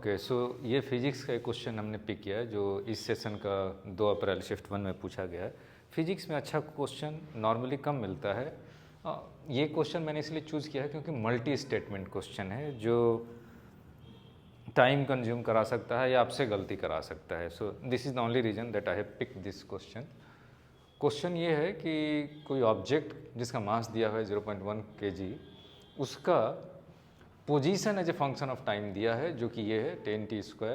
Okay so ये physics का एक क्वेश्चन हमने पिक किया है जो इस सेशन का 2 अप्रैल शिफ्ट 1 में पूछा गया है। फिजिक्स में अच्छा क्वेश्चन नॉर्मली कम मिलता है। ये क्वेश्चन मैंने इसलिए चूज़ किया है क्योंकि मल्टी स्टेटमेंट क्वेश्चन है जो टाइम कंज्यूम करा सकता है या आपसे गलती करा सकता है। So this is the only reason that I have pick this question. Question ये है कि कोई ऑब्जेक्ट जिसका मास दिया हुआ है 0.1 kg, उसका position as a function of time दिया है जो कि ये है 10t²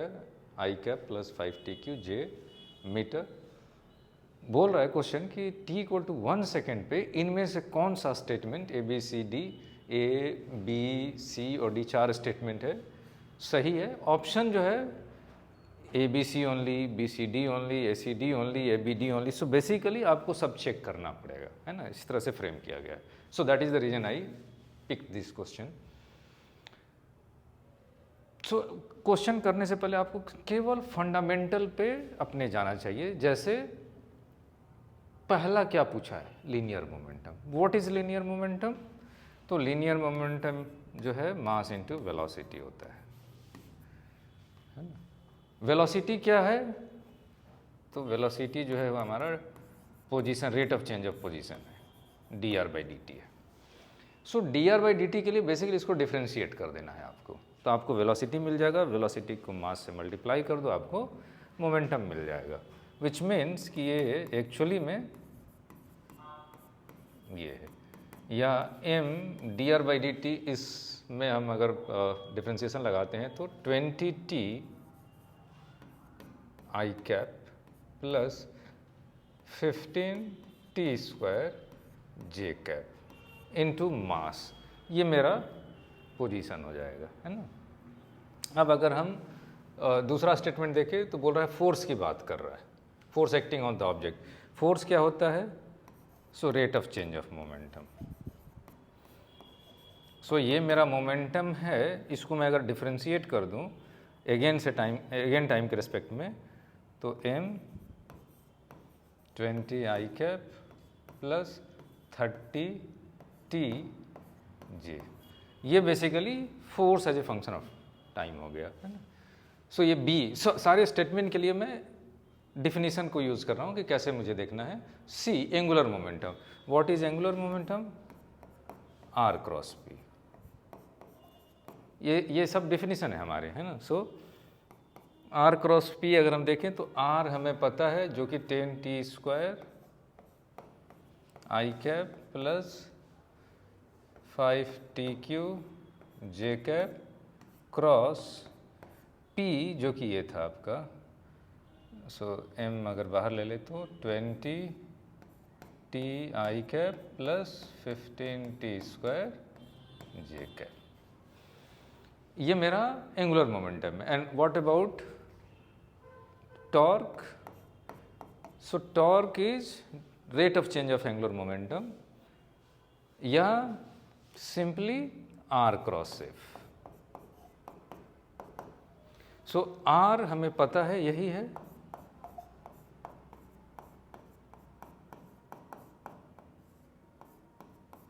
i cap plus 5t³ j metre. बोल रहा है क्वेश्चन कि t=1 सेकेंड पे इनमें से कौन सा statement A B C D, A B C और डी 4 स्टेटमेंट है सही है। ऑप्शन जो है A B C only, B C D only, A C D only, A B D only. So basically आपको सब चेक करना पड़ेगा, है ना। इस तरह से फ्रेम किया गया है। So that is the reason I pick this question. So question करने से पहले आपको केवल फंडामेंटल पे अपने जाना चाहिए। जैसे पहला क्या पूछा है, linear momentum. What is linear momentum? तो लीनियर मोमेंटम जो है मास इनटू वेलोसिटी होता है ना। वेलोसिटी क्या है? तो वेलोसिटी जो है वो हमारा position, rate of change of position है, dr/dt है। सो dr/dt के लिए बेसिकली इसको डिफ्रेंशिएट कर देना है आपको, तो आपको वेलोसिटी मिल जाएगा। वेलोसिटी को मास से मल्टीप्लाई कर दो, आपको मोमेंटम मिल जाएगा। विच मीन्स कि ये एक्चुअली में ये है, या m dr/dt, इसमें हम अगर डिफ्रेंशिएशन लगाते हैं तो 20t i cap plus 15t² j cap into mass, ये मेरा पोजीशन हो जाएगा, है ना। अब अगर हम दूसरा स्टेटमेंट देखें तो बोल रहा है फोर्स की बात कर रहा है, force acting on the object. Force क्या होता है? So rate of change of momentum. So ये मेरा मोमेंटम है, इसको मैं अगर डिफ्रेंशिएट कर दूं अगेन टाइम के रिस्पेक्ट में, तो m 20 i cap plus 30t j, ये basically force as a function of time हो गया, है ना। सो ये बी, सारे स्टेटमेंट के लिए मैं डिफिनीशन को यूज़ कर रहा हूँ कि कैसे मुझे देखना है। See, angular momentum. What is angular momentum? R cross p. ये सब डिफिनीशन है हमारे, है ना। सो आर क्रॉस पी अगर हम देखें तो आर हमें पता है जो कि 10t² i cap plus 5t³ j cap cross p जो कि ये था आपका। सो m अगर बाहर ले ले तो 20t i cap plus 15t² j cap, ये मेरा एंगुलर मोमेंटम है। And what about torque? So torque is rate of change of angular momentum या simply r cross F. So r हमें पता है यही है,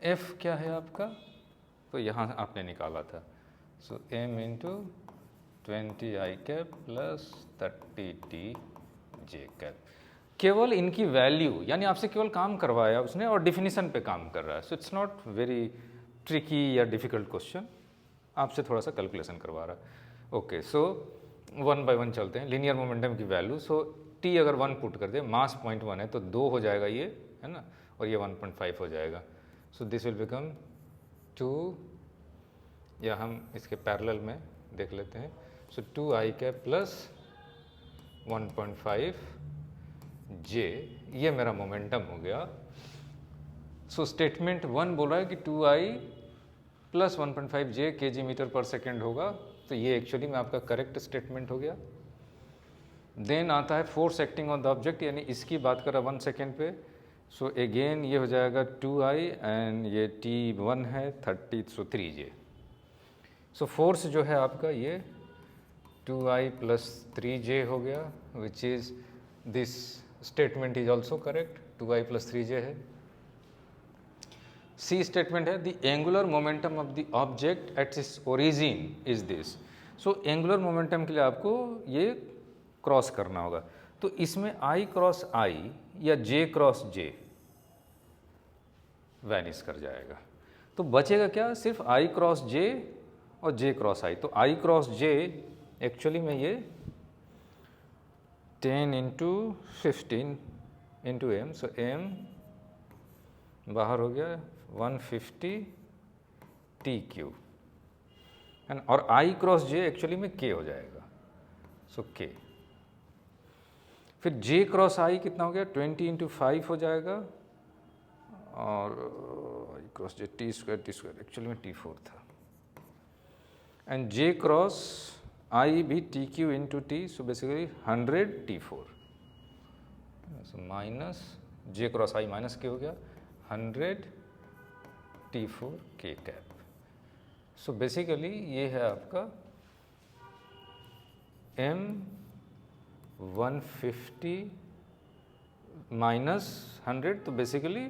एफ क्या है आपका, तो यहाँ आपने निकाला था। सो m into 20 i cap plus 30t j cap. केवल इनकी वैल्यू, यानी आपसे केवल काम करवाया उसने और डिफिनीशन पे काम कर रहा है। So it's not very tricky या डिफिकल्ट क्वेश्चन, आपसे थोड़ा सा कैलकुलेशन करवा रहा है। ओके, सो 1 बाय 1 चलते हैं। लीनियर मोमेंटम की वैल्यू, सो t अगर 1 पुट कर दे, मास 0.1 है तो 2 हो जाएगा ये, है ना, और ये 1.5 हो जाएगा। सो दिस विल बिकम 2, या हम इसके पैरेलल में देख लेते हैं। सो 2 i कैप प्लस 1.5 j, ये मेरा मोमेंटम हो गया। सो स्टेटमेंट 1 बोल रहा है कि 2i plus 1.5 j kg metre पर सेकेंड होगा, तो ये एक्चुअली में आपका करेक्ट स्टेटमेंट हो गया। देन आता है force acting on the object, यानी इसकी बात कर रहा है 1 सेकेंड पे। सो अगेन ये हो जाएगा 2i एंड ये t1 है 30, सो 3j। सो फोर्स जो है आपका ये 2i प्लस 3j हो गया, which is this statement is also correct, 2i plus 3j है। सी स्टेटमेंट है the angular momentum of the object at its origin is this. So angular momentum के लिए आपको ये क्रॉस करना होगा। तो इसमें I क्रॉस I या J क्रॉस J वैनिश कर जाएगा, तो बचेगा क्या, सिर्फ I क्रॉस J और J क्रॉस I। तो I क्रॉस J एक्चुअली में ये 10 इंटू 15 इंटू M, सो M बाहर हो गया 150 TQ है ना, और I क्रॉस J एक्चुअली में K हो जाएगा, सो K। फिर J क्रॉस I कितना हो गया, 20 इंटू 5 हो जाएगा, और I cross J T square actually में T4 था, एंड J क्रॉस I भी TQ into T, so basically 100 T4, so minus J cross I minus K हो गया 100 T4 K cap. So basically ये है आपका M 150 माइनस 100, तो basically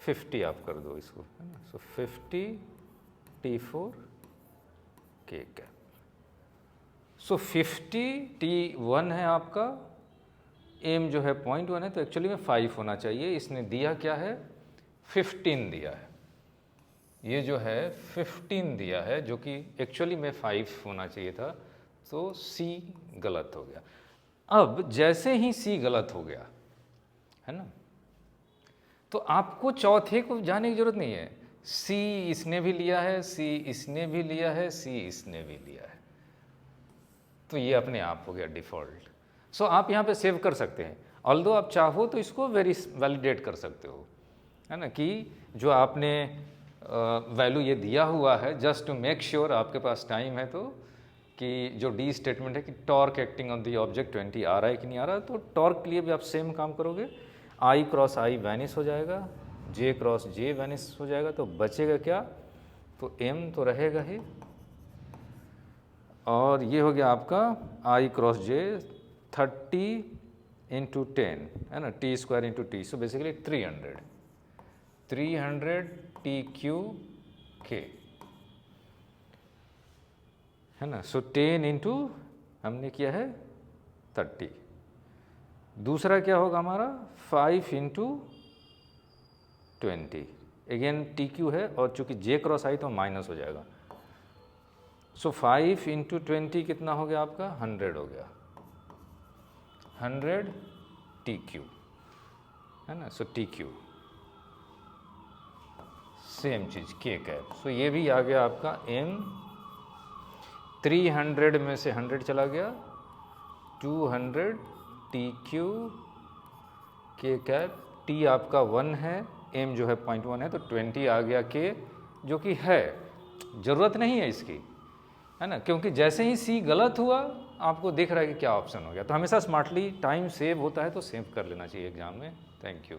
50 आप कर दो इसको, है ना, सो 50 T4 K कैप। सो 50 T1 है आपका, M जो है 0.1 है, तो एक्चुअली में 5 होना चाहिए, इसने दिया क्या है 15 दिया है, ये जो है 15 दिया है, जो कि एक्चुअली में 5 होना चाहिए था, तो C गलत हो गया। अब जैसे ही C गलत हो गया है ना, तो आपको चौथे को जाने की जरूरत नहीं है, C इसने भी लिया है, C इसने भी लिया है, C इसने भी लिया है, तो ये अपने आप हो गया डिफ़ॉल्ट। सो आप यहाँ पे सेव कर सकते हैं, ऑल्दो आप चाहो तो इसको वैलिडेट कर सकते हो, है ना, कि जो आपने वैल्यू ये दिया हुआ है, जस्ट टू मेक श्योर आपके पास टाइम है, तो कि जो डी स्टेटमेंट है कि torque acting on the object 20 आ रहा है कि नहीं आ रहा, तो टॉर्क के लिए भी आप सेम काम करोगे, I क्रॉस I वैनिश हो जाएगा, J क्रॉस J वैनिश हो जाएगा, तो बचेगा क्या, तो M तो रहेगा ही, और ये हो गया आपका I क्रॉस J 30 इंटू 10 है ना, T square into T, so basically 300 TQ K है ना, सो 10 इंटू हमने किया है 30। दूसरा क्या होगा हमारा 5 इंटू 20, अगेन TQ है, और चूंकि J क्रॉस I तो माइनस हो जाएगा, सो 5 इंटू 20 कितना हो गया आपका 100 हो गया, 100 TQ है ना, सो TQ सेम चीज़ K कैप। सो ये भी आ गया आपका M, 300 में से 100 चला गया, 200 TQ K कैप, T आपका 1 है, M जो है 0.1 है, तो 20 आ गया K, जो कि है, ज़रूरत नहीं है इसकी, है ना, क्योंकि जैसे ही C गलत हुआ आपको दिख रहा है कि क्या ऑप्शन हो गया। तो हमेशा स्मार्टली टाइम सेव होता है तो सेव कर लेना चाहिए एग्जाम में। Thank you.